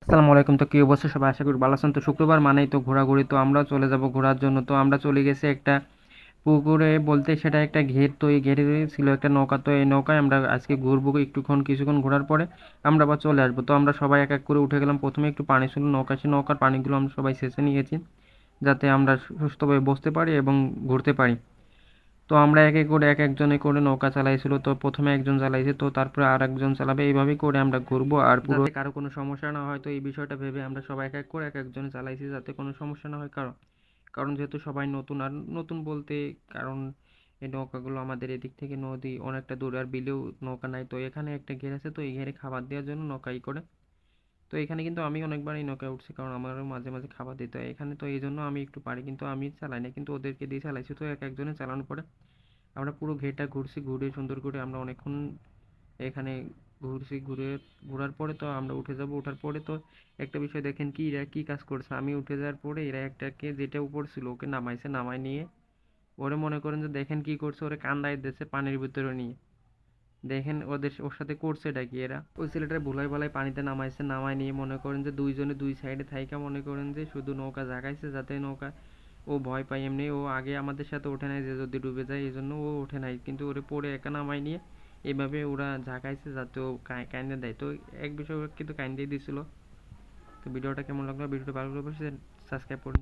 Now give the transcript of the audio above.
আসসালামু আলাইকুম। তো কি অবস্থা সবাই? আশা করি ভালো আছেন। তো শুক্রবার মানেই তো ঘোরাঘুরি, তো আমরা চলে যাব ঘোরার জন্য। তো আমরা চলে গেছি একটা পুকুরে, বলতে সেটা একটা ঘের। তো এই ঘেরে ছিল একটা নৌকা। তো এই নৌকায় আমরা আজকে ঘুরবো কিছুক্ষণ ঘোরার পরে আমরা আবার চলে আসবো। তো আমরা সবাই এক এক করে উঠে গেলাম। প্রথমে একটু পানি ছিল নৌকা, সেই নৌকার পানিগুলো আমরা সবাই শেষে নিয়েছি, যাতে আমরা সুস্থভাবে বসতে পারি এবং ঘুরতে পারি। তো আমরা এক এক করে এক একজনে করে নৌকা চালাইছিল। তো প্রথমে একজন চালাইছে, তো তারপরে আর একজন চালাবে, এইভাবেই করে আমরা ঘুরবো। আর পুরো যাতে কারো কোনো সমস্যা না হয়, তো এই বিষয়টা ভেবে আমরা সবাই এক এক করে এক একজনে চালাইছি, যাতে কোনো সমস্যা না হয়। কারণ কারণ যেহেতু সবাই নতুন, আর নতুন বলতে কারণ এই নৌকাগুলো আমাদের এদিক থেকে নদী অনেকটা দূরে, আর বিলেও নৌকা নাই। তো এখানে একটা ঘের আছে, তো এই ঘেরে খাবার দেওয়ার জন্য নৌকাই করে। তো এখানে কিন্তু আমি অনেকবার এই নৌকায় উঠছি, কারণ আমারও মাঝে মাঝে খাবার দিতে হয় এখানে। তো এই জন্য আমি একটু পারি, কিন্তু আমি চালাই না, কিন্তু ওদেরকে দিয়ে চালাইছি। তো এক একজনে চালানোর পরে আমরা পুরো ঘেরটা ঘুরছি, ঘুরে সুন্দর করে আমরা অনেকক্ষণ এখানে ঘুরছি। ঘোরার পরে তো আমরা উঠে যাব। ওঠার পরে তো একটা বিষয় দেখেন, কি এরা কি কাজ করছে। আমি উঠে যাওয়ার পরে এরা একটাকে, যেটা উপর ছিল, ওকে নামাইছে। নামাই নিয়ে ওরে মনে করেন যে দেখেন কি করছে, ওরে কান্দায় দিচ্ছে পানির ভিতরে নিয়ে। দেখেন ওর সাথে করছেটা কি, এরা ওই ছেলেটার ভুলাই ভালাই পানিতে নামাইছে। নামাই নিয়ে মনে করেন যে দুইজনে দুই সাইডে থাইকা মনে করেন যে শুধু নৌকা জাগাইছে, যাতে নৌকা ও ভয় পায়। এমনি ও আগে আমাদের সাথে ওঠে নাই, যে যদি ডুবে যায় এই জন্য ও ওঠে নাই, কিন্তু ওরে পড়ে একা নামাই নিয়ে এভাবে ওরা ঝাঁকাইছে, যাতে ও কাইন্দে দেয়। তো এক বিষয় ওরা কিন্তু কাইন্দেই দিছিল। তো ভিডিওটা কেমন লাগলো? ভিডিওটা ভালো লাগলে অবশ্যই সাবস্ক্রাইব করুন।